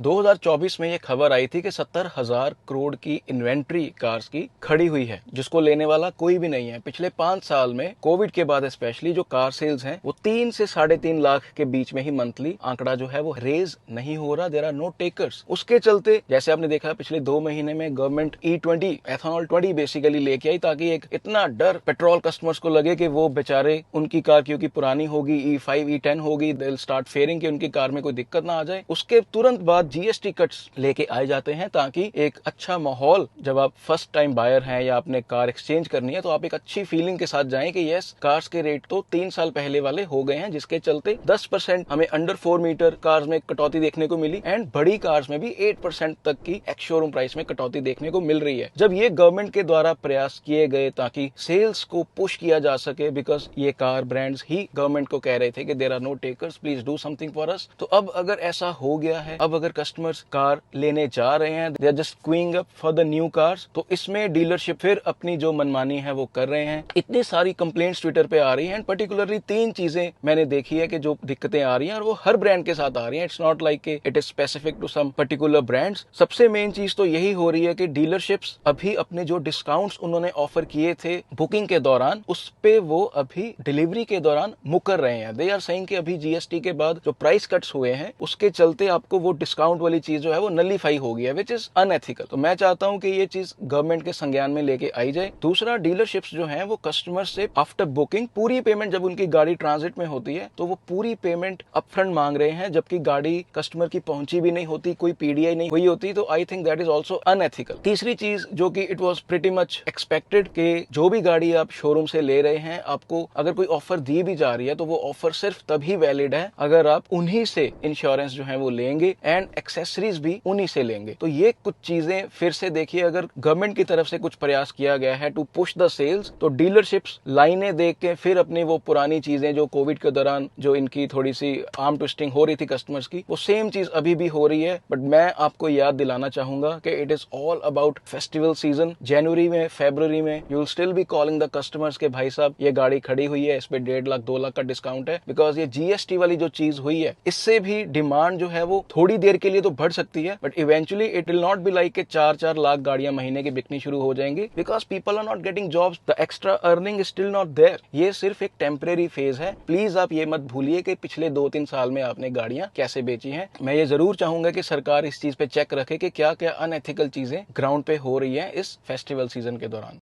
2024 में ये खबर आई थी कि 70,000 करोड़ की इन्वेंट्री कार्स की खड़ी हुई है, जिसको लेने वाला कोई भी नहीं है। पिछले 5 साल में कोविड के बाद स्पेशली जो कार सेल्स हैं वो 3 से 3.5 लाख के बीच में ही मंथली आंकड़ा जो है वो रेज नहीं हो रहा। There are no takers. उसके चलते जैसे आपने देखा पिछले 2 महीने में गवर्नमेंट E20 एथेनॉल 20 बेसिकली लेके आई, ताकि एक इतना डर पेट्रोल कस्टमर्स को लगे कि वो बेचारे उनकी कार क्योंकि पुरानी होगी, E5 E10 होगी, दे विल स्टार्ट फेयरिंग कि उनकी कार में कोई दिक्कत ना आ जाए। उसके तुरंत बाद जीएसटी कट्स लेके आए जाते हैं, ताकि एक अच्छा माहौल, जब आप फर्स्ट टाइम बायर हैं या आपने कार एक्सचेंज करनी है तो आप एक अच्छी फीलिंग के साथ जाएं कि यस, कार्स के रेट तो 3 साल पहले वाले हो गए हैं, जिसके चलते 10% हमें अंडर 4 मीटर कार्स में कटौती देखने को मिली एंड बड़ी कार्स में भी 8% तक की एक्स शोरूम प्राइस में कटौती देखने को मिल रही है। जब ये गवर्नमेंट के द्वारा प्रयास किए गए ताकि सेल्स को पुश किया जा सके, बिकॉज ये कार ब्रांड्स ही गवर्नमेंट को कह रहे थे कि there are no takers, please do something for us. तो अब अगर ऐसा हो गया है, अब अगर कस्टमर्स कार लेने जा रहे हैं, they are just queuing up for the new cars, तो इसमें डीलरशिप फिर अपनी जो मनमानी है वो कर रहे हैं। इतनी सारी कंप्लेंट्स ट्विटर पे आ रही हैं, पर्टिकुलरली 3 चीजें मैंने देखी है कि जो दिक्कतें आ रही हैं और वो हर ब्रांड के साथ आ रही हैं। It's not like it is specific to some particular brands. सबसे मेन चीज तो यही हो रही है कि डीलरशिप्स अभी अपने जो डिस्काउंट्स उन्होंने ऑफर किए थे बुकिंग के दौरान, उस पे वो अभी डिलीवरी के दौरान मुकर रहे हैं। दे आर सेइंग कि अभी जीएसटी के बाद जो प्राइस कट्स हुए हैं उसके चलते आपको वो डिस्काउंट वाली चीज जो है वो नलीफाई हो गई है, विच इज अनएथिकल। तो मैं चाहता हूं कि ये चीज गवर्नमेंट के संज्ञान में लेके आई जाए। दूसरा, डीलरशिप्स जो हैं वो कस्टमर से आफ्टर बुकिंग पूरी पेमेंट, जब उनकी गाड़ी ट्रांजिट में होती है तो वो पूरी पेमेंट अपफ्रंट मांग रहे हैं, जबकि गाड़ी कस्टमर की पहुंची भी नहीं होती, कोई पीडीआई नहीं हुई होती। तो I think that is also unethical. तीसरी चीज जो कि it was pretty much expected कि जो भी गाड़ी आप शोरूम से ले रहे हैं, आपको अगर कोई ऑफर दी भी जा रही है तो वो ऑफर सिर्फ तभी वैलिड है अगर आप उन्हीं से इंश्योरेंस जो है वो लेंगे एंड एक्सेसरीज भी उन्हीं से लेंगे। तो ये कुछ चीजें फिर से देखिए, अगर गवर्नमेंट की तरफ से कुछ प्रयास किया गया है टू पुश द सेल्स, तो डीलरशिप्स लाइनें देख के फिर अपनी वो पुरानी चीजें जो कोविड के दौरान जो इनकी थोड़ी सी आर्म ट्विस्टिंग हो रही थी कस्टमर्स की, वो सेम चीज अभी भी हो रही है। बट मैं आपको याद दिलाना चाहूंगा कि it is all about festival season. जनवरी में, फरवरी में you will still be calling the customers के भाई साहब ये गाड़ी खड़ी हुई है, इस पे 1.5 लाख 2 लाख का डिस्काउंट है, बिकॉज ये जीएसटी वाली जो चीज हुई है इससे भी डिमांड जो है वो थोड़ी देर के लिए तो बढ़ सकती है, but eventually it will not be like के 4-4 लाख गाड़ियां महीने की बिकनी शुरू हो जाएंगी, because people are not getting jobs, the extra earning is still not there. ये सिर्फ एक टेम्परेरी फेज है। प्लीज आप ये मत भूलिए कि पिछले 2-3 साल में आपने गाड़ियां कैसे बेची हैं। मैं ये जरूर चाहूंगा कि सरकार इस चीज पे चेक रखे कि क्या क्या अनएथिकल चीजें ग्राउंड पे हो रही है इस फेस्टिवल सीजन के दौरान।